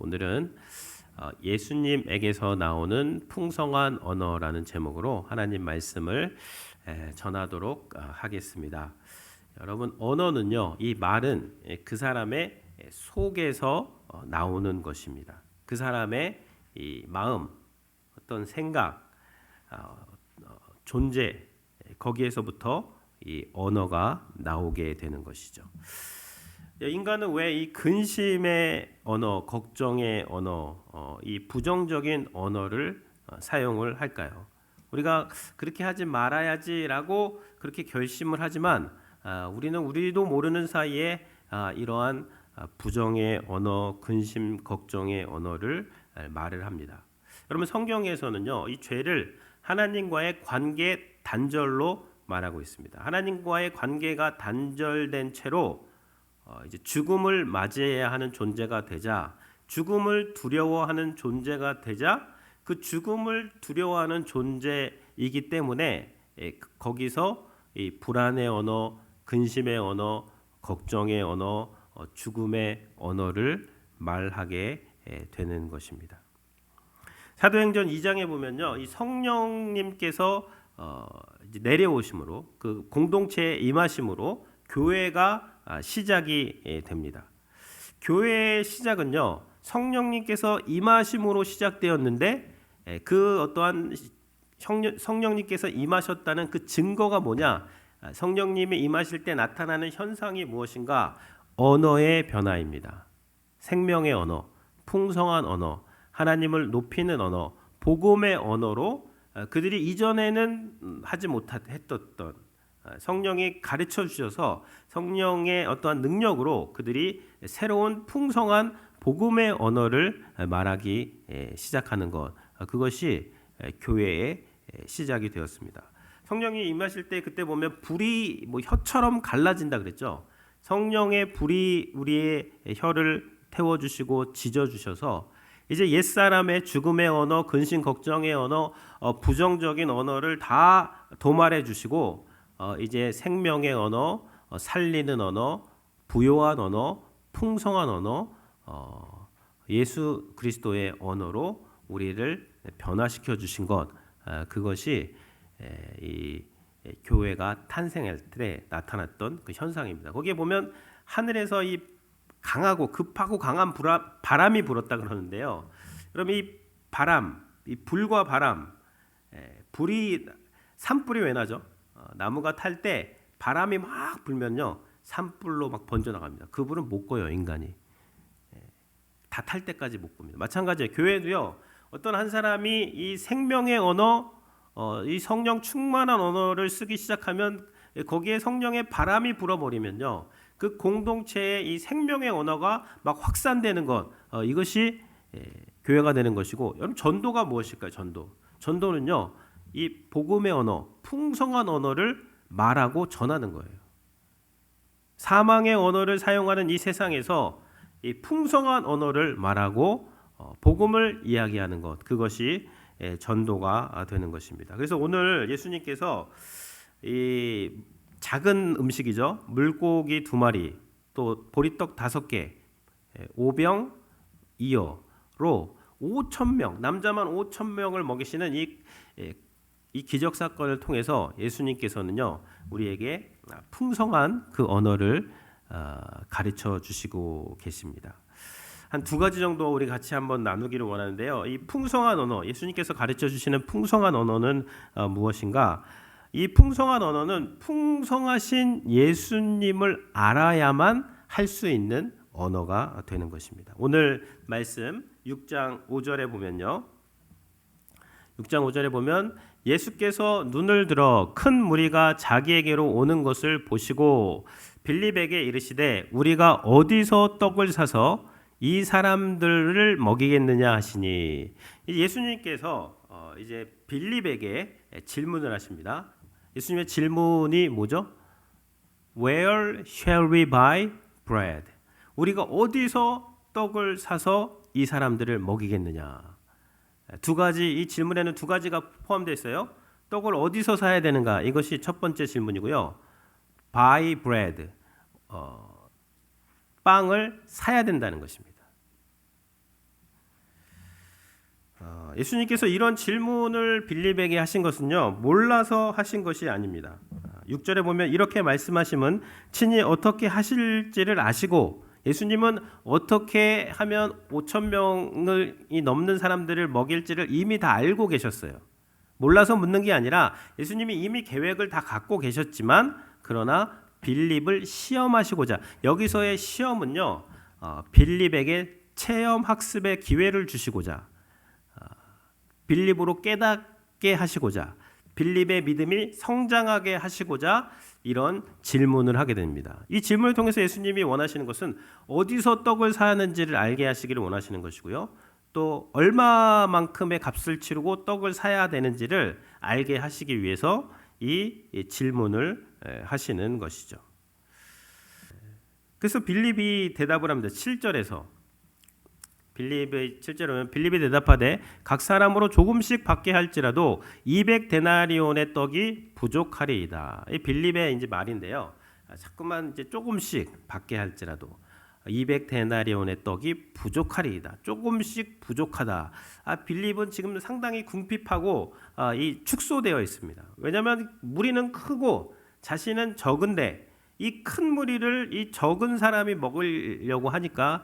오늘은 예수님에게서 나오는 풍성한 언어라는 제목으로 하나님 말씀을 전하도록 하겠습니다. 여러분, 언어는요, 이 말은 그 사람의 속에서 나오는 것입니다. 그 사람의 이 마음, 어떤 생각, 존재, 거기에서부터 이 언어가 나오게 되는 것이죠. 인간은 왜 이 근심의 언어, 걱정의 언어, 이 부정적인 언어를 사용을 할까요? 우리가 그렇게 하지 말아야지라고 그렇게 결심을 하지만 우리도 모르는 사이에 이러한 부정의 언어, 근심, 걱정의 언어를 말을 합니다. 여러분, 성경에서는요, 이 죄를 하나님과의 관계 단절로 말하고 있습니다. 하나님과의 관계가 단절된 채로 이제 죽음을 맞이해야 하는 존재가 되자, 죽음을 두려워하는 존재가 되자, 그 죽음을 두려워하는 존재이기 때문에 거기서 이 불안의 언어, 근심의 언어, 걱정의 언어, 죽음의 언어를 말하게 되는 것입니다. 사도행전 2장에 보면요, 이 성령님께서 이제 내려오심으로, 그 공동체에 임하심으로 교회가 시작이 됩니다. 교회의 시작은요, 성령님께서 임하심으로 시작되었는데 그 어떠한 성령님께서 임하셨다는 그 증거가 뭐냐? 성령님이 임하실 때 나타나는 현상이 무엇인가? 언어의 변화입니다. 생명의 언어, 풍성한 언어, 하나님을 높이는 언어, 복음의 언어로 그들이 이전에는 하지 못했던 성령이 가르쳐 주셔서 성령의 어떠한 능력으로 그들이 새로운 풍성한 복음의 언어를 말하기 시작하는 것, 그것이 교회의 시작이 되었습니다. 성령이 임하실 때 그때 보면 불이 혀처럼 갈라진다 그랬죠. 성령의 불이 우리의 혀를 태워주시고 지져주셔서 이제 옛사람의 죽음의 언어, 근심 걱정의 언어, 부정적인 언어를 다 도말해 주시고 이제 생명의 언어, 살리는 언어, 부요한 언어, 풍성한 언어, 예수 그리스도의 언어로 우리를 변화시켜 주신 것, 그것이 이 교회가 탄생할 때 나타났던 그 현상입니다. 거기에 보면 하늘에서 이 강하고 급하고 강한 바람이 불었다 그러는데요. 그럼 이 바람, 이 불과 바람, 불이 산불이 왜 나죠? 나무가 탈 때 바람이 막 불면요, 산불로 막 번져 나갑니다. 그 불은 못 꺼요, 인간이. 다 탈 때까지 못 끕니다. 마찬가지예요. 교회도요, 어떤 한 사람이 이 생명의 언어, 이 성령 충만한 언어를 쓰기 시작하면 거기에 성령의 바람이 불어버리면요, 그 공동체의 이 생명의 언어가 막 확산되는 것, 이것이 교회가 되는 것이고, 여러분, 전도가 무엇일까요? 전도는요, 이 복음의 언어, 풍성한 언어를 말하고 전하는 거예요. 사망의 언어를 사용하는 이 세상에서 이 풍성한 언어를 말하고 복음을 이야기하는 것, 그것이 전도가 되는 것입니다. 그래서 오늘 예수님께서 이 작은 음식이죠, 물고기 2마리, 또 보리떡 5개, 오병 2어로 5,000명, 남자만 5,000명을 먹이시는 이 기적 사건을 통해서 예수님께서는요, 우리에게 풍성한 그 언어를 가르쳐 주시고 계십니다. 한 2가지 정도 우리 같이 한번 나누기를 원하는데요. 이 풍성한 언어, 예수님께서 가르쳐 주시는 풍성한 언어는 무엇인가? 이 풍성한 언어는 풍성하신 예수님을 알아야만 할 수 있는 언어가 되는 것입니다. 오늘 말씀 6장 5절에 보면요, 6장 5절에 보면 예수께서 눈을 들어 큰 무리가 자기에게로 오는 것을 보시고 빌립에게 이르시되 우리가 어디서 떡을 사서 이 사람들을 먹이겠느냐 하시니, 예수님께서 이제 빌립에게 질문을 하십니다. 예수님의 질문이 뭐죠? Where shall we buy bread? 우리가 어디서 떡을 사서 이 사람들을 먹이겠느냐? 2가지, 이 질문에는 2가지가 포함되어 있어요. 떡을 어디서 사야 되는가? 이것이 첫 번째 질문이고요. buy bread, 빵을 사야 된다는 것입니다. 예수님께서 이런 질문을 빌립에게 하신 것은요, 몰라서 하신 것이 아닙니다. 6절에 보면 이렇게 말씀하심은 친히 어떻게 하실지를 아시고, 예수님은 어떻게 하면 5,000명이 넘는 사람들을 먹일지를 이미 다 알고 계셨어요. 몰라서 묻는 게 아니라 예수님이 이미 계획을 다 갖고 계셨지만, 그러나 빌립을 시험하시고자, 여기서의 시험은요, 빌립에게 체험 학습의 기회를 주시고자, 빌립으로 깨닫게 하시고자, 빌립의 믿음이 성장하게 하시고자 이런 질문을 하게 됩니다. 이 질문을 통해서 예수님이 원하시는 것은 어디서 떡을 사는지를 알게 하시기를 원하시는 것이고요, 또 얼마만큼의 값을 치르고 떡을 사야 되는지를 알게 하시기 위해서 이 질문을 하시는 것이죠. 그래서 빌립이 대답을 합니다. 7절에서 빌립의 7절에 빌립이 대답하되 각 사람으로 조금씩 받게 할지라도 200데나리온의 떡이 부족하리이다. 이 빌립의 이제 말인데요. 자꾸만 이제 조금씩 받게 할지라도 200데나리온의 떡이 부족하리이다. 조금씩 부족하다. 빌립은 지금 상당히 궁핍하고 이 축소되어 있습니다. 왜냐하면 무리는 크고 자신은 적은데 이 큰 무리를 이 적은 사람이 먹으려고 하니까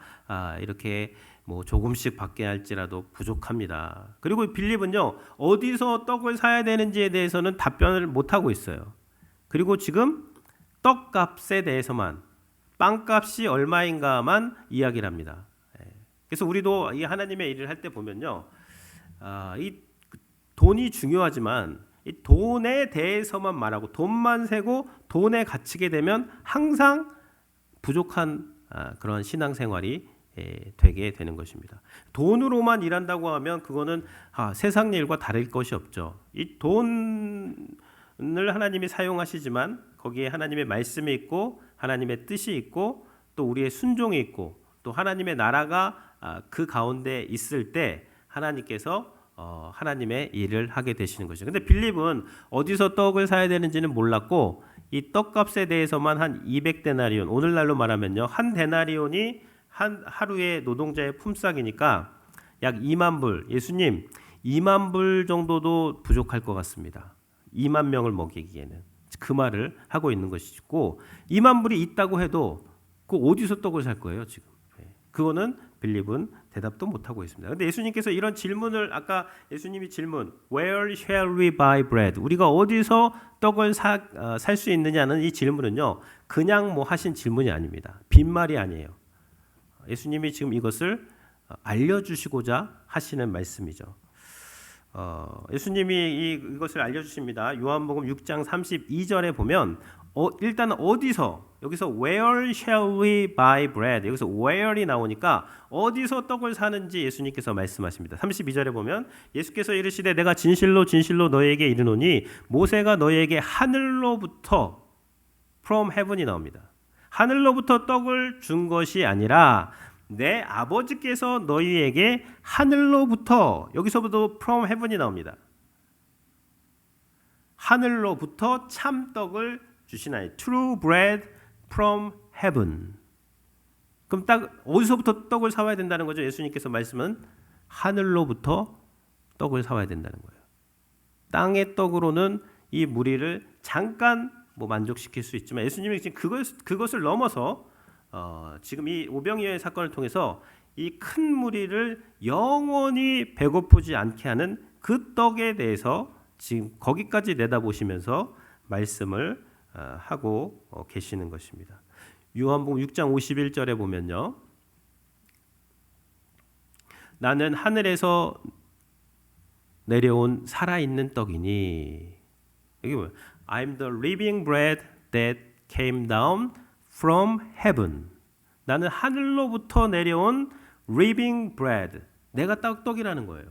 이렇게 뭐 조금씩 받게 할지라도 부족합니다. 그리고 빌립은요, 어디서 떡을 사야 되는지에 대해서는 답변을 못 하고 있어요. 그리고 지금 떡값에 대해서만, 빵값이 얼마인가만 이야기를 합니다. 그래서 우리도 이 하나님의 일을 할 때 보면요, 이 돈이 중요하지만 이 돈에 대해서만 말하고 돈만 세고 돈에 갇히게 되면 항상 부족한 그런 신앙생활이 되게 되는 것입니다. 돈으로만 일한다고 하면 그거는 세상 일과 다를 것이 없죠. 이 돈을 하나님이 사용하시지만 거기에 하나님의 말씀이 있고 하나님의 뜻이 있고 또 우리의 순종이 있고 또 하나님의 나라가 그 가운데 있을 때 하나님께서 하나님의 일을 하게 되시는 것이죠. 근데 빌립은 어디서 떡을 사야 되는지는 몰랐고 이 떡값에 대해서만 한 200데나리온, 오늘날로 말하면요, 한 데나리온이 한 하루의 노동자의 품삯이니까 약 2만 불. 예수님 2만 불 정도도 부족할 것 같습니다. 2만 명을 먹이기에는. 그 말을 하고 있는 것이고, 2만 불이 있다고 해도 그 어디서 떡을 살 거예요 지금? 그거는 빌립은 대답도 못 하고 있습니다. 근데 예수님께서 이런 질문을, 아까 예수님이 질문 Where shall we buy bread? 우리가 어디서 떡을 살 수 있느냐는 이 질문은요, 그냥 뭐 하신 질문이 아닙니다. 빈말이 아니에요. 예수님이 지금 이것을 알려주시고자 하시는 말씀이죠. 예수님이 이것을 알려주십니다. 요한복음 6장 32절에 보면 일단 어디서, 여기서 where shall we buy bread, 여기서 where이 나오니까 어디서 떡을 사는지 예수님께서 말씀하십니다. 32절에 보면 예수께서 이르시되 내가 진실로 진실로 너희에게 이르노니 모세가 너희에게 하늘로부터, from heaven이 나옵니다. 하늘로부터 떡을 준 것이 아니라 내 아버지께서 너희에게 하늘로부터, 여기서부터 from heaven이 나옵니다. 하늘로부터 참떡을 주시나니, true bread from heaven. 그럼 딱 어디서부터 떡을 사와야 된다는 거죠? 예수님께서 말씀은 하늘로부터 떡을 사와야 된다는 거예요. 땅의 떡으로는 이 무리를 잠깐 만족시킬 수 있지만 예수님이 지금 그것을 넘어서 지금 이 오병이어의 사건을 통해서 이 큰 무리를 영원히 배고프지 않게 하는 그 떡에 대해서 지금 거기까지 내다보시면서 말씀을 하고 계시는 것입니다. 요한복음 6장 51절에 보면요, 나는 하늘에서 내려온 살아있는 떡이니, 여기 뭐예요? I'm the living bread that came down from heaven. 나는 하늘로부터 내려온 living bread. 내가 떡이라는 거예요.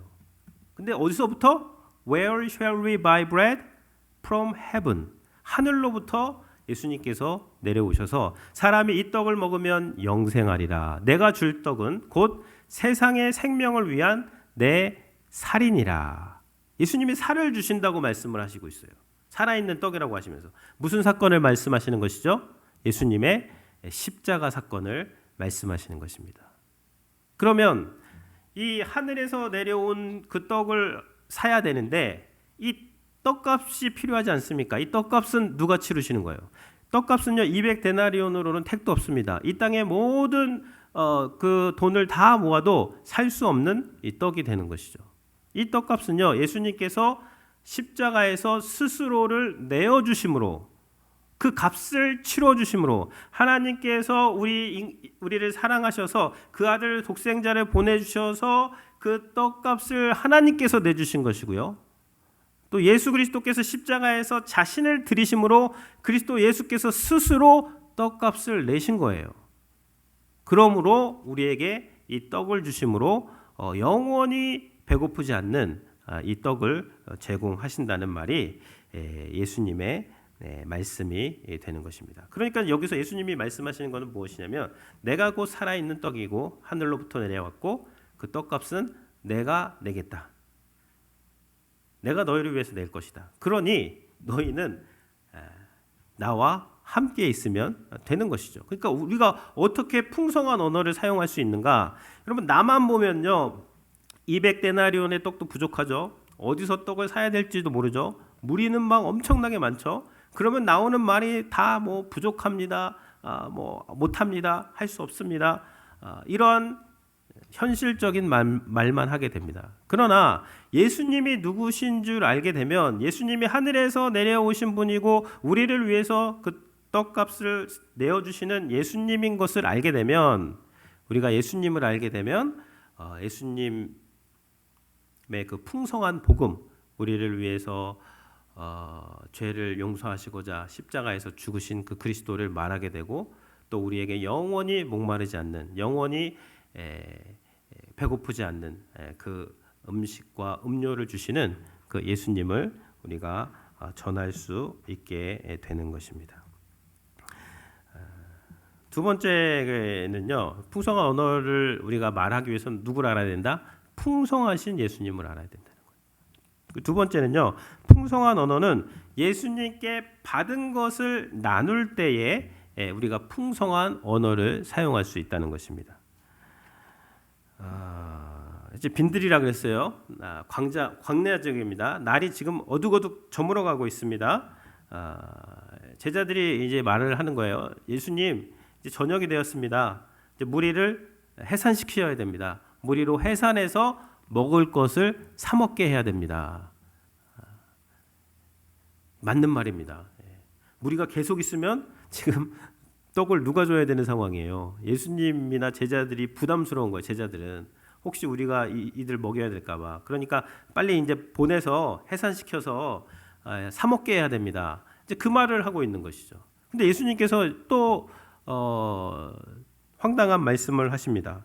근데 어디서부터? Where shall we buy bread? From heaven. 하늘로부터 예수님께서 내려오셔서 사람이 이 떡을 먹으면 영생하리라. 내가 줄 떡은 곧 세상의 생명을 위한 내 살이니라. 예수님이 살을 주신다고 말씀을 하시고 있어요. 살아있는 떡이라고 하시면서 무슨 사건을 말씀하시는 것이죠? 예수님의 십자가 사건을 말씀하시는 것입니다. 그러면 이 하늘에서 내려온 그 떡을 사야 되는데 이 떡값이 필요하지 않습니까? 이 떡값은 누가 치르시는 거예요? 떡값은요 200데나리온으로는 택도 없습니다. 이 땅의 모든 그 돈을 다 모아도 살 수 없는 이 떡이 되는 것이죠. 이 떡값은요 예수님께서 십자가에서 스스로를 내어주심으로 그 값을 치러주심으로 하나님께서 우리를 사랑하셔서 그 아들 독생자를 보내주셔서 그 떡값을 하나님께서 내주신 것이고요. 또 예수 그리스도께서 십자가에서 자신을 드리심으로 그리스도 예수께서 스스로 떡값을 내신 거예요. 그러므로 우리에게 이 떡을 주심으로 영원히 배고프지 않는 이 떡을 제공하신다는 말이 예수님의 말씀이 되는 것입니다. 그러니까 여기서 예수님이 말씀하시는 것은 무엇이냐면 내가 곧 살아있는 떡이고 하늘로부터 내려왔고 그 떡값은 내가 내겠다. 내가 너희를 위해서 낼 것이다. 그러니 너희는 나와 함께 있으면 되는 것이죠. 그러니까 우리가 어떻게 풍성한 언어를 사용할 수 있는가? 여러분 나만 보면요 200데나리온의 떡도 부족하죠. 어디서 떡을 사야 될지도 모르죠. 무리는 막 엄청나게 많죠. 그러면 나오는 말이 다 뭐 부족합니다. 뭐 못합니다. 할 수 없습니다. 이런 현실적인 말만 하게 됩니다. 그러나 예수님이 누구신 줄 알게 되면 예수님이 하늘에서 내려오신 분이고 우리를 위해서 그 떡값을 내어주시는 예수님인 것을 알게 되면 우리가 예수님을 알게 되면 예수님의 그 풍성한 복음 우리를 위해서 죄를 용서하시고자 십자가에서 죽으신 그 그리스도를 말하게 되고 또 우리에게 영원히 목마르지 않는 영원히 배고프지 않는 그 음식과 음료를 주시는 그 예수님을 우리가 전할 수 있게 되는 것입니다. 두 번째는요, 풍성한 언어를 우리가 말하기 위해서는 누구를 알아야 된다? 풍성하신 예수님을 알아야 된다는 거예요. 두 번째는요, 풍성한 언어는 예수님께 받은 것을 나눌 때에 우리가 풍성한 언어를 사용할 수 있다는 것입니다. 이제 빈들이라 그랬어요. 광야 지역입니다. 날이 지금 어둑어둑 저물어가고 있습니다. 제자들이 이제 말을 하는 거예요. 예수님, 이제 저녁이 되었습니다. 이제 무리를 해산시켜야 됩니다. 무리로 해산해서 먹을 것을 사 먹게 해야 됩니다. 맞는 말입니다. 무리가 계속 있으면 지금 떡을 누가 줘야 되는 상황이에요. 예수님이나 제자들이 부담스러운 거예요. 제자들은 혹시 우리가 이들 먹여야 될까 봐. 그러니까 빨리 이제 보내서 해산시켜서 사 먹게 해야 됩니다. 이제 그 말을 하고 있는 것이죠. 근데 예수님께서 또 황당한 말씀을 하십니다.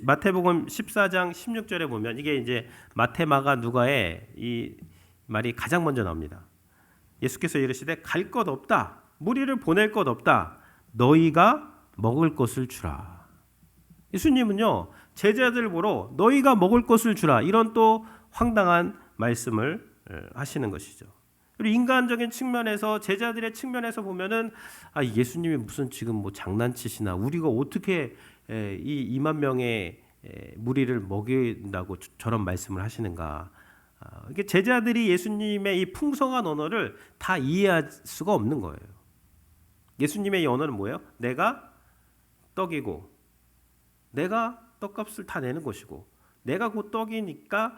마태복음 14장 16절에 보면 이게 이제 마태, 마가, 누가의 이 말이 가장 먼저 나옵니다. 예수께서 이르시되 갈 것 없다. 무리를 보낼 것 없다. 너희가 먹을 것을 주라. 예수님은요 제자들 보러 너희가 먹을 것을 주라 이런 또 황당한 말씀을 하시는 것이죠. 그리고 인간적인 측면에서 제자들의 측면에서 보면은 예수님이 무슨 지금 뭐 장난치시나 우리가 어떻게 이 2만 명의 무리를 먹인다고 저런 말씀을 하시는가. 이게 제자들이 예수님의 이 풍성한 언어를 다 이해할 수가 없는 거예요. 예수님의 이 언어는 뭐예요? 내가 떡이고 내가 떡값을 다 내는 것이고 내가 곧 떡이니까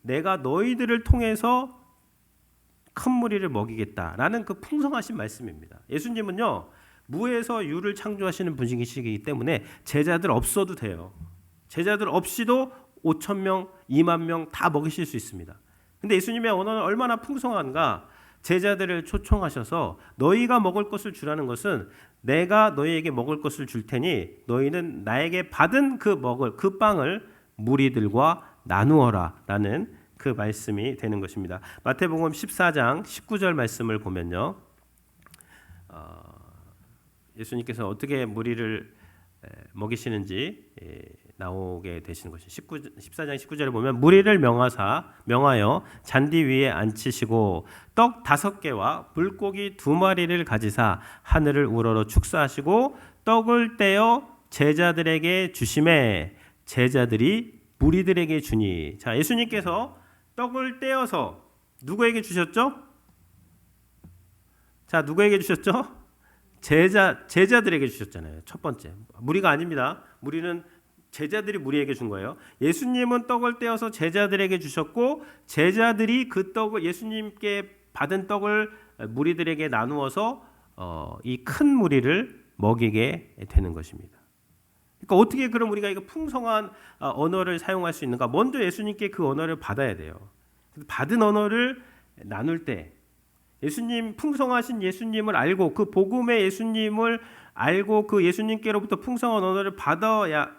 내가 너희들을 통해서 큰 무리를 먹이겠다라는 그 풍성하신 말씀입니다. 예수님은요 무에서 유를 창조하시는 분이시기 때문에 제자들 없어도 돼요. 제자들 없이도 5천 명, 2만 명 다 먹이실 수 있습니다. 근데 예수님의 언어는 얼마나 풍성한가? 제자들을 초청하셔서 너희가 먹을 것을 주라는 것은 내가 너희에게 먹을 것을 줄 테니 너희는 나에게 받은 그 빵을 무리들과 나누어라라는 그 말씀이 되는 것입니다. 마태복음 14장 19절 말씀을 보면요. 예수님께서 어떻게 무리를 먹이시는지 나오게 되시는 것이 14장 19절에 보면 무리를 명하여 잔디 위에 앉히시고 떡 5개와 물고기 2마리를 가지사 하늘을 우러러 축사하시고 떡을 떼어 제자들에게 주시매 제자들이 무리들에게 주니. 자, 예수님께서 떡을 떼어서 누구에게 주셨죠? 자, 누구에게 주셨죠? 제자들에게 주셨잖아요. 첫 번째. 무리가 아닙니다. 무리는 제자들이 무리에게 준 거예요. 예수님은 떡을 떼어서 제자들에게 주셨고 제자들이 그 떡을 예수님께 받은 떡을 무리들에게 나누어서 이 큰 무리를 먹이게 되는 것입니다. 그러니까 어떻게 그럼 우리가 이거 풍성한 언어를 사용할 수 있는가? 먼저 예수님께 그 언어를 받아야 돼요. 받은 언어를 나눌 때 예수님 풍성하신 예수님을 알고 그 복음의 예수님을 알고 그 예수님께로부터 풍성한 언어를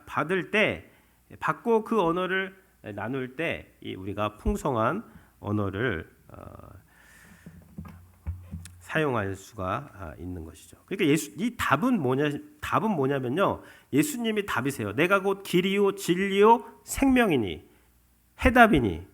받을 때 받고 그 언어를 나눌 때 우리가 풍성한 언어를 사용할 수가 있는 것이죠. 그러니까 이 답은 뭐냐면요. 예수님이 답이세요. 내가 곧 길이요 진리요 생명이니 해답이니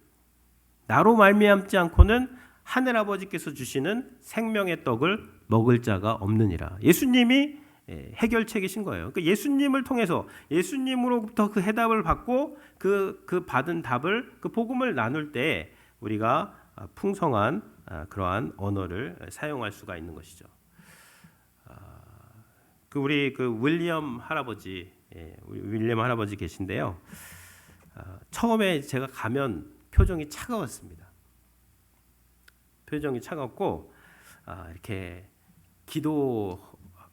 나로 말미암지 않고는 하늘 아버지께서 주시는 생명의 떡을 먹을 자가 없느니라. 예수님이 해결책이신 거예요. 그러니까 예수님을 통해서 예수님으로부터 그 해답을 받고 그 받은 답을 그 복음을 나눌 때 우리가 풍성한 그러한 언어를 사용할 수가 있는 것이죠. 우리 윌리엄 할아버지 계신데요. 처음에 제가 가면 표정이 차가웠습니다. 표정이 차갑고 이렇게 기도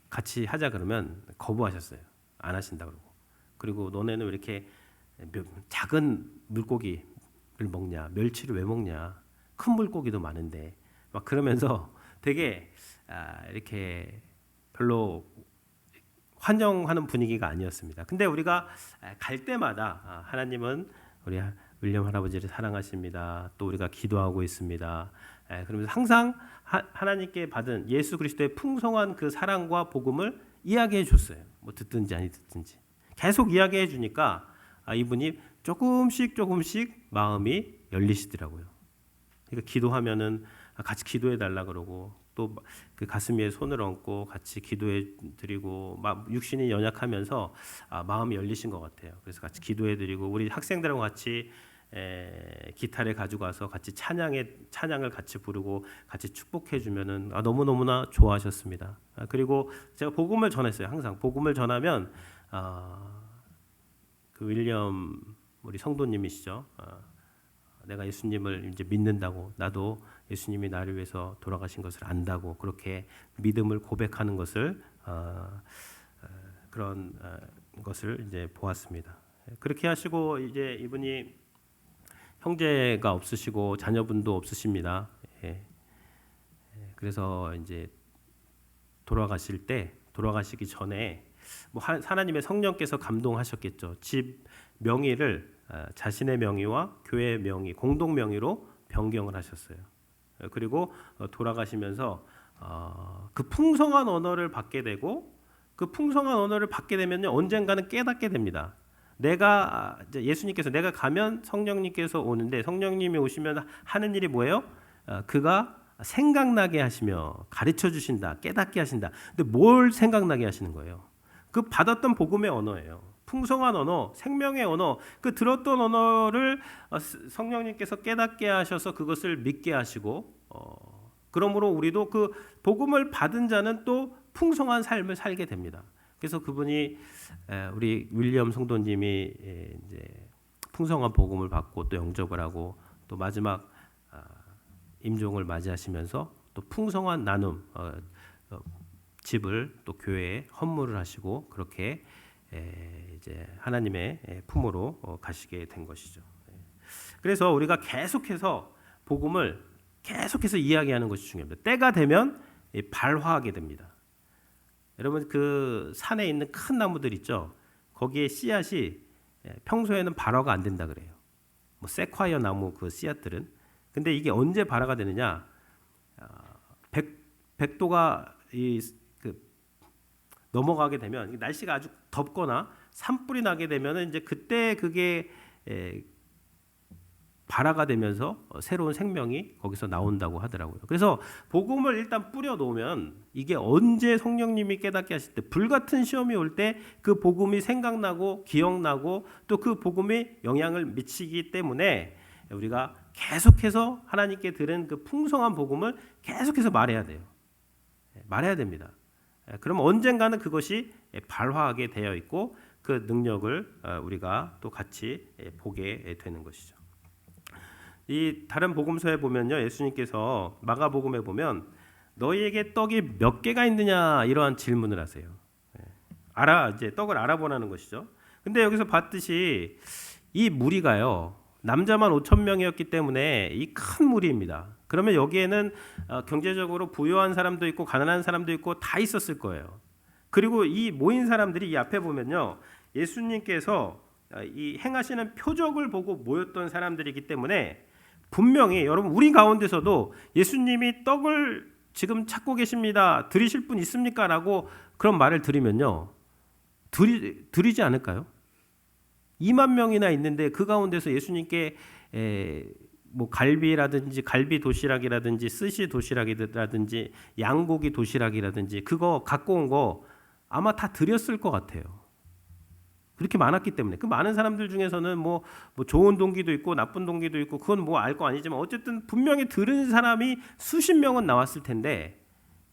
같이 하자 그러면 거부하셨어요. 안 하신다 그러고. 그리고 너네는 왜 이렇게 작은 물고기를 먹냐? 멸치를 왜 먹냐? 큰 물고기도 많은데 막 그러면서 되게 이렇게 별로 환영하는 분위기가 아니었습니다. 근데 우리가 갈 때마다 하나님은 우리 윌리엄 할아버지를 사랑하십니다. 또 우리가 기도하고 있습니다. 그러면서 항상 하나님께 받은 예수 그리스도의 풍성한 그 사랑과 복음을 이야기해 줬어요. 뭐 듣든지 아니 듣든지 계속 이야기해 주니까 이분이 조금씩 마음이 열리시더라고요. 그러니까 기도하면은 같이 기도해 달라 그러고 또 그 가슴 위에 손을 얹고 같이 기도해 드리고 막 육신이 연약하면서 마음이 열리신 것 같아요. 그래서 같이 기도해 드리고 우리 학생들하고 같이 기타를 가지고 와서 같이 찬양을 같이 부르고 같이 축복해 주면은 너무너무나 좋아하셨습니다. 그리고 제가 복음을 전했어요. 항상 복음을 전하면 그 윌리엄 우리 성도님이시죠. 내가 예수님을 이제 믿는다고 나도 예수님이 나를 위해서 돌아가신 것을 안다고 그렇게 믿음을 고백하는 것을 그런 것을 이제 보았습니다. 그렇게 하시고 이제 이분이 형제가 없으시고 자녀분도 없으십니다. 그래서 이제 돌아가시기 전에 뭐 하나님의 성령께서 감동하셨겠죠. 집 명의를 자신의 명의와 교회 명의, 공동 명의로 변경을 하셨어요. 그리고 돌아가시면서 그 풍성한 언어를 받게 되고 그 풍성한 언어를 받게 되면요 언젠가는 깨닫게 됩니다. 내가 예수님께서 내가 가면 성령님께서 오는데 성령님이 오시면 하는 일이 뭐예요? 그가 생각나게 하시며 가르쳐 주신다, 깨닫게 하신다. 근데 뭘 생각나게 하시는 거예요? 그 받았던 복음의 언어예요. 풍성한 언어, 생명의 언어, 그 들었던 언어를 성령님께서 깨닫게 하셔서 그것을 믿게 하시고, 그러므로 우리도 그 복음을 받은 자는 또 풍성한 삶을 살게 됩니다. 그래서 그분이 우리 윌리엄 성도님이 이제 풍성한 복음을 받고 또 영접을 하고 또 마지막 임종을 맞이하시면서 또 풍성한 나눔, 집을 또 교회에 헌물을 하시고 그렇게 이제 하나님의 품으로 가시게 된 것이죠. 그래서 우리가 계속해서 복음을 계속해서 이야기하는 것이 중요합니다. 때가 되면 발화하게 됩니다. 여러분 그 산에 있는 큰 나무들 있죠. 거기에 씨앗이 평소에는 발화가 안 된다 그래요. 뭐 세콰이어 나무 그 씨앗들은. 근데 이게 언제 발화가 되느냐? 백도가 넘어가게 되면 날씨가 아주 덥거나 산불이 나게 되면 이제 그때 그게 발화가 되면서 새로운 생명이 거기서 나온다고 하더라고요. 그래서 복음을 일단 뿌려 놓으면 이게 언제 성령님이 깨닫게 하실 때 불같은 시험이 올 때 그 복음이 생각나고 기억나고 또 그 복음이 영향을 미치기 때문에 우리가 계속해서 하나님께 들은 그 풍성한 복음을 계속해서 말해야 돼요. 말해야 됩니다. 그럼 언젠가는 그것이 발화하게 되어 있고 그 능력을 우리가 또 같이 보게 되는 것이죠. 이 다른 복음서에 보면요, 예수님께서 마가복음에 보면 너희에게 떡이 몇 개가 있느냐 이러한 질문을 하세요. 이제 떡을 알아보라는 것이죠. 근데 여기서 봤듯이 이 무리가요, 남자만 5,000명이었기 때문에 이 큰 무리입니다. 그러면 여기에는 경제적으로 부유한 사람도 있고 가난한 사람도 있고 다 있었을 거예요. 그리고 이 모인 사람들이 이 앞에 보면요, 예수님께서 이 행하시는 표적을 보고 모였던 사람들이기 때문에 분명히 여러분 우리 가운데서도 예수님이 떡을 지금 찾고 계십니다. 드리실 분 있습니까? 라고 그런 말을 들으면요, 드리지 않을까요? 2만 명이나 있는데 그 가운데서 예수님께 뭐 갈비라든지 갈비 도시락이라든지 스시 도시락이라든지 양고기 도시락이라든지 그거 갖고 온 거 아마 다 드렸을 것 같아요. 그렇게 많았기 때문에 그 많은 사람들 중에서는 뭐 좋은 동기도 있고 나쁜 동기도 있고 그건 뭐 알 거 아니지만 어쨌든 분명히 들은 사람이 수십 명은 나왔을 텐데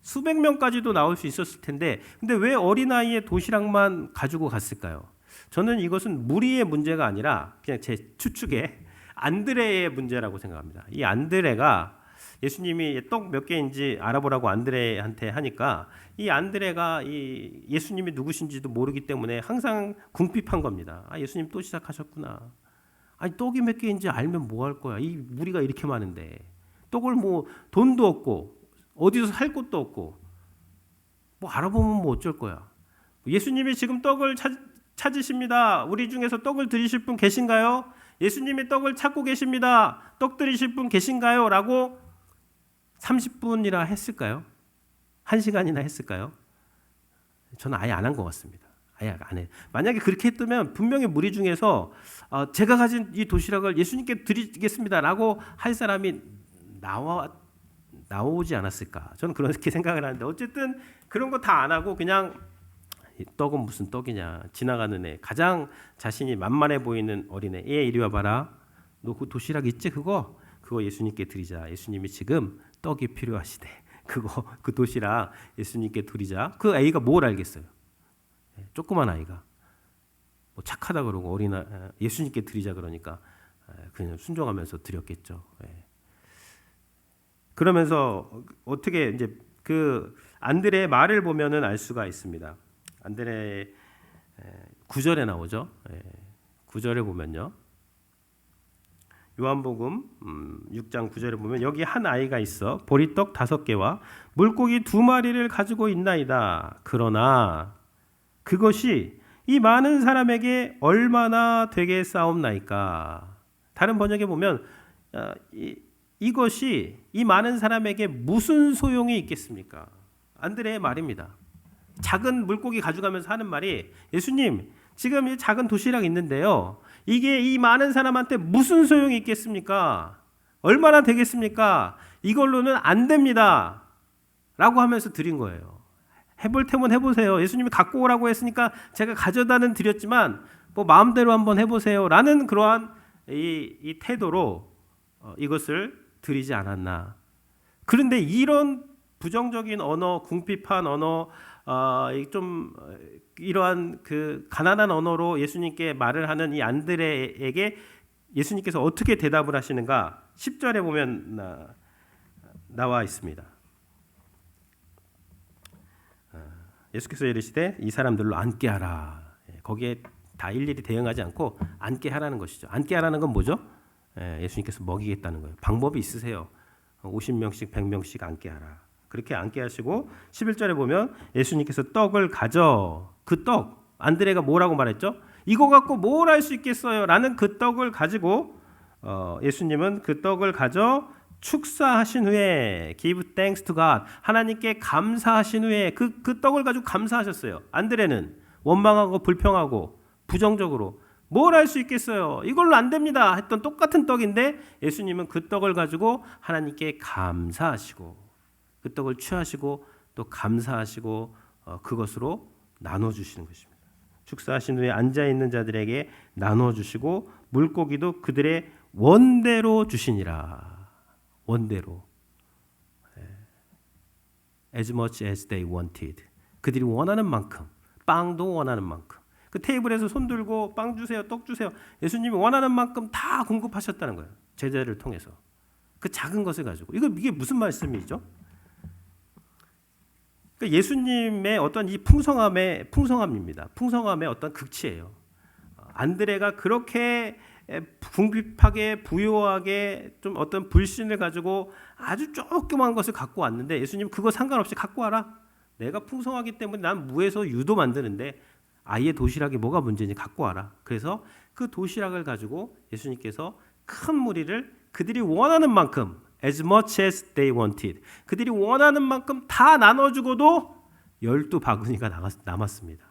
수백 명까지도 나올 수 있었을 텐데 근데 왜 어린아이의 도시락만 가지고 갔을까요? 저는 이것은 무리의 문제가 아니라 그냥 제 추측에 안드레의 문제라고 생각합니다. 이 안드레가 예수님이 떡 몇 개인지 알아보라고 안드레한테 하니까 이 안드레가 이 예수님이 누구신지도 모르기 때문에 항상 궁핍한 겁니다. 예수님 또 시작하셨구나. 아니 떡이 몇 개인지 알면 뭐 할 거야. 이 무리가 이렇게 많은데 떡을 뭐 돈도 없고 어디서 살 곳도 없고 뭐 알아보면 뭐 어쩔 거야. 예수님이 지금 떡을 찾으십니다. 우리 중에서 떡을 드리실 분 계신가요? 예수님이 떡을 찾고 계십니다. 떡 드리실 분 계신가요? 라고 30분이나 했을까요? 1시간이나 했을까요? 저는 아예 안 한 것 같습니다. 아예 안 해. 만약에 그렇게 했다면 분명히 무리 중에서 제가 가진 이 도시락을 예수님께 드리겠습니다. 라고 할 사람이 나오지 않았을까? 저는 그렇게 생각을 하는데 어쨌든 그런 거 다 안 하고 그냥 떡은 무슨 떡이냐. 지나가는 애. 가장 자신이 만만해 보이는 어린애. 얘 이리 와봐라. 너 그 도시락 있지? 그거 예수님께 드리자. 예수님이 지금 떡이 필요하시대. 그 도시락 예수님께 드리자. 그 아이가 뭘 알겠어요? 조그만 아이가. 뭐 착하다 그러고 예수님께 드리자 그러니까 그냥 순종하면서 드렸겠죠. 그러면서 어떻게 이제 그 안드레의 말을 보면은 알 수가 있습니다. 안드레 9절에 나오죠. 9절에 보면요. 요한복음 6장 9절에 보면 여기 한 아이가 있어 보리떡 5개와 물고기 2마리를 가지고 있나이다. 그러나 그것이 이 많은 사람에게 얼마나 되게 싸움나이까. 다른 번역에 보면 이것이 이 많은 사람에게 무슨 소용이 있겠습니까? 안드레의 말입니다. 작은 물고기 가져가면서 하는 말이 예수님 지금 이 작은 도시락 있는데요. 이게 이 많은 사람한테 무슨 소용이 있겠습니까? 얼마나 되겠습니까? 이걸로는 안 됩니다. 라고 하면서 드린 거예요. 해볼 테면 해보세요. 예수님이 갖고 오라고 했으니까 제가 가져다는 드렸지만 뭐 마음대로 한번 해보세요. 라는 그러한 이 태도로 이것을 드리지 않았나. 그런데 이런 부정적인 언어, 궁핍한 언어, 좀 이러한 그 가난한 언어로 예수님께 말을 하는 이 안드레에게 예수님께서 어떻게 대답을 하시는가? 10절에 보면 나와 있습니다. 예수께서 이르시되 이 사람들로 앉게 하라. 거기에 다 일일이 대응하지 않고 앉게 하라는 것이죠. 앉게 하라는 건 뭐죠? 예수님께서 먹이겠다는 거예요. 방법이 있으세요. 50명씩 100명씩 앉게 하라. 그렇게 앉게 하시고 11절에 보면 예수님께서 떡을 가져 그 떡 안드레가 뭐라고 말했죠? 이거 갖고 뭘 할 수 있겠어요? 라는 그 떡을 가지고 예수님은 그 떡을 가져 축사하신 후에 give thanks to God 하나님께 감사하신 후에 그 떡을 가지고 감사하셨어요. 안드레는 원망하고 불평하고 부정적으로 뭘 할 수 있겠어요? 이걸로 안 됩니다. 했던 똑같은 떡인데 예수님은 그 떡을 가지고 하나님께 감사하시고 그 떡을 취하시고 또 감사하시고 그것으로 나눠주시는 것입니다. 축사하신 후에 앉아있는 자들에게 나눠주시고 물고기도 그들의 원대로 주시니라. 원대로. As much as they wanted. 그들이 원하는 만큼, 빵도 원하는 만큼. 그 테이블에서 손 들고 빵 주세요, 떡 주세요. 예수님이 원하는 만큼 다 공급하셨다는 거예요. 제자를 통해서. 그 작은 것을 가지고. 이게 무슨 말씀이죠? 그러니까 예수님의 어떤 이 풍성함입니다. 풍성함의 어떤 극치예요. 안드레가 그렇게 궁핍하게 부요하게 좀 어떤 불신을 가지고 아주 조그만 것을 갖고 왔는데 예수님 그거 상관없이 갖고 와라. 내가 풍성하기 때문에 난 무에서 유도 만드는데 아이의 도시락이 뭐가 문제니 갖고 와라. 그래서 그 도시락을 가지고 예수님께서 큰 무리를 그들이 원하는 만큼 as much as they wanted 그들이 원하는 만큼 다 나눠주고도 12바구니가 남았습니다.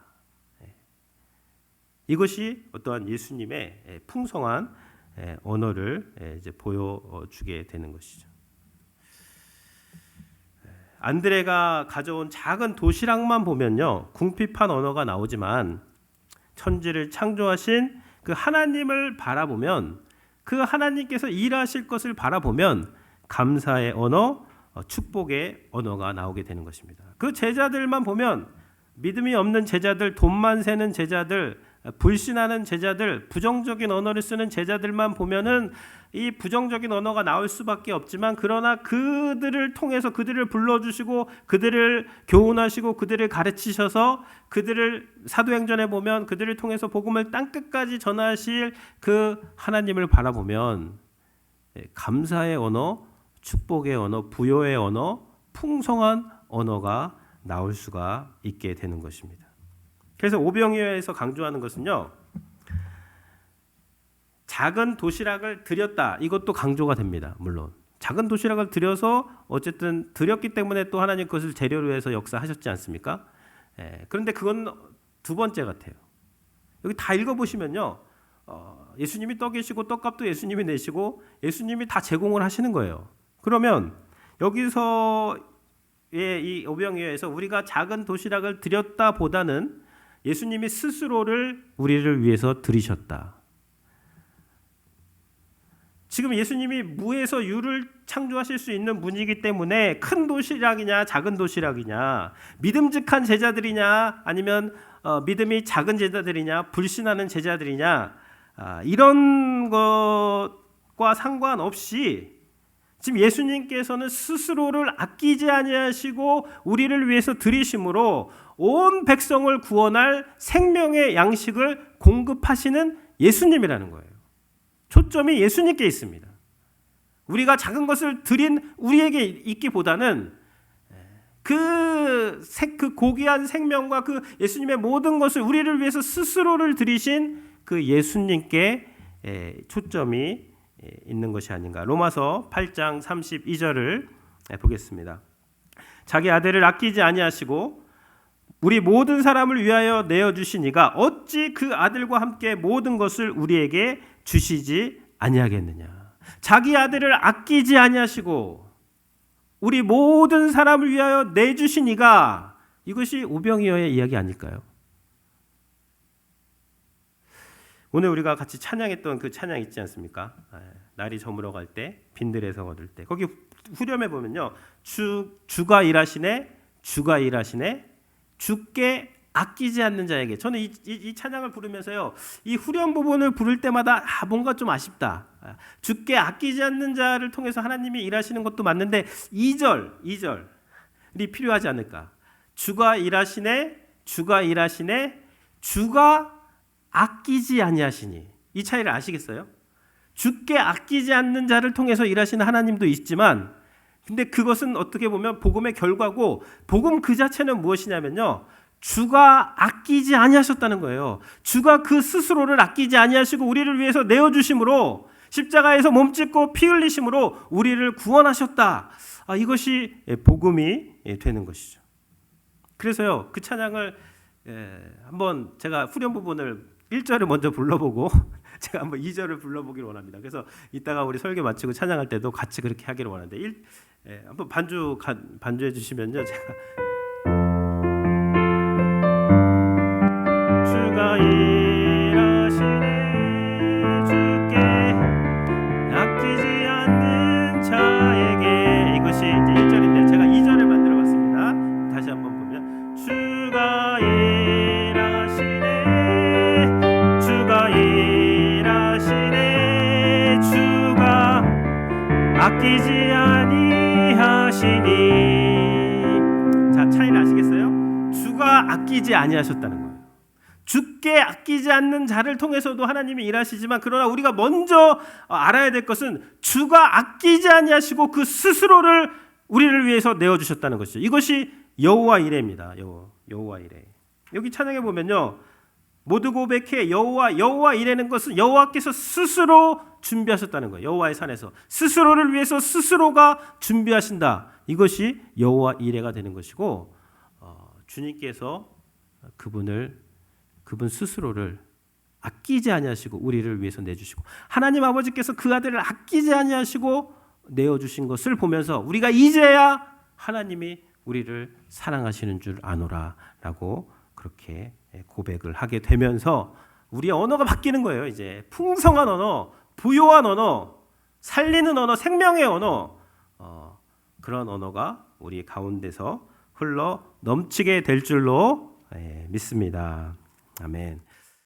이것이 어떠한 예수님의 풍성한 언어를 이제 보여주게 되는 것이죠. 안드레가 가져온 작은 도시락만 보면요, 궁핍한 언어가 나오지만 천지를 창조하신 그 하나님을 바라보면, 그 하나님께서 일하실 것을 바라보면 감사의 언어, 축복의 언어가 나오게 되는 것입니다. 그 제자들만 보면 믿음이 없는 제자들, 돈만 세는 제자들, 불신하는 제자들, 부정적인 언어를 쓰는 제자들만 보면은 이 부정적인 언어가 나올 수밖에 없지만, 그러나 그들을 통해서 그들을 불러주시고 그들을 교훈하시고 그들을 가르치셔서 그들을 사도행전에 보면 그들을 통해서 복음을 땅끝까지 전하실 그 하나님을 바라보면 감사의 언어, 축복의 언어, 부요의 언어, 풍성한 언어가 나올 수가 있게 되는 것입니다. 그래서 오병이어에서 강조하는 것은요, 작은 도시락을 드렸다, 이것도 강조가 됩니다. 물론 작은 도시락을 드려서 어쨌든 드렸기 때문에 또 하나님 그것을 재료로 해서 역사하셨지 않습니까? 그런데 그건 두 번째 같아요. 여기 다 읽어보시면요, 예수님이 떡이시고 떡값도 예수님이 내시고 예수님이 다 제공을 하시는 거예요. 그러면 여기서 이 오병이어에서 우리가 작은 도시락을 드렸다 보다는 예수님이 스스로를 우리를 위해서 드리셨다. 지금 예수님이 무에서 유를 창조하실 수 있는 분이기 때문에 큰 도시락이냐 작은 도시락이냐, 믿음직한 제자들이냐 아니면 믿음이 작은 제자들이냐, 불신하는 제자들이냐, 이런 것과 상관없이 지금 예수님께서는 스스로를 아끼지 아니하시고 우리를 위해서 드리심으로 온 백성을 구원할 생명의 양식을 공급하시는 예수님이라는 거예요. 초점이 예수님께 있습니다. 우리가 작은 것을 드린 우리에게 있기보다는 그 고귀한 생명과 그 예수님의 모든 것을 우리를 위해서 스스로를 드리신 그 예수님께 초점이 있는 것이 아닌가. 로마서 8장 32절을 보겠습니다. 자기 아들을 아끼지 아니하시고 우리 모든 사람을 위하여 내어주시니가 어찌 그 아들과 함께 모든 것을 우리에게 주시지 아니하겠느냐. 자기 아들을 아끼지 아니하시고 우리 모든 사람을 위하여 내주시니가, 이것이 오병이어의 이야기 아닐까요? 오늘 우리가 같이 찬양했던 그 찬양 있지 않습니까? 날이 저물어 갈 때 빈들에서 거둘 때, 거기 후렴에 보면요, 주가 일하시네, 주가 일하시네, 주께 아끼지 않는 자에게. 저는 이 찬양을 부르면서요, 이 후렴 부분을 부를 때마다 뭔가 좀 아쉽다. 주께 아끼지 않는 자를 통해서 하나님이 일하시는 것도 맞는데 2절이 필요하지 않을까. 주가 일하시네, 주가 일하시네, 주가 아끼지 아니하시니. 이 차이를 아시겠어요? 주께 아끼지 않는 자를 통해서 일하시는 하나님도 있지만, 근데 그것은 어떻게 보면 복음의 결과고, 복음 그 자체는 무엇이냐면요, 주가 아끼지 아니하셨다는 거예요. 주가 그 스스로를 아끼지 아니하시고 우리를 위해서 내어주심으로, 십자가에서 몸짓고 피 흘리심으로 우리를 구원하셨다. 이것이 복음이 되는 것이죠. 그래서요, 그 찬양을 한번 제가 후렴 부분을 1절을 먼저 불러보고 제가 한번 2절을 불러보기를 원합니다. 그래서 이따가 우리 설교 마치고 찬양할 때도 같이 그렇게 하기를 원하는데 한번 반주해 주시면요. 제가 주가 일하시네 주께 아끼지 않는 자에게 이것이 이제 1절인데 제가 2절을 만들어 봤습니다. 다시 한번 보면 주가 일하시네 주가 일하시네 주가 아끼지 아니하시니. 자, 차이를 아시겠어요? 주가 아끼지 아니하셨다는 거예요. 주께 아끼지 않는 자를 통해서도 하나님이 일하시지만 그러나 우리가 먼저 알아야 될 것은 주가 아끼지 아니하시고 그 스스로를 우리를 위해서 내어주셨다는 것이죠. 이것이 여호와 이레입니다. 여호와 이레. 여기 찬양해 보면요. 모두 고백해 여호와 이레는 것은 여호와께서 스스로 준비하셨다는 거예요. 여호와의 산에서 스스로를 위해서 스스로가 준비하신다. 이것이 여호와 이레가 되는 것이고 주님께서 그분 스스로를 아끼지 아니하시고 우리를 위해서 내주시고 하나님 아버지께서 그 아들을 아끼지 아니하시고 내어주신 것을 보면서 우리가 이제야 하나님이 우리를 사랑하시는 줄 아노라라고 그렇게 고백을 하게 되면서 우리의 언어가 바뀌는 거예요. 이제 풍성한 언어, 부요한 언어, 살리는 언어, 생명의 언어, 그런 언어가 우리 가운데서 흘러 넘치게 될 줄로 믿습니다. 아멘.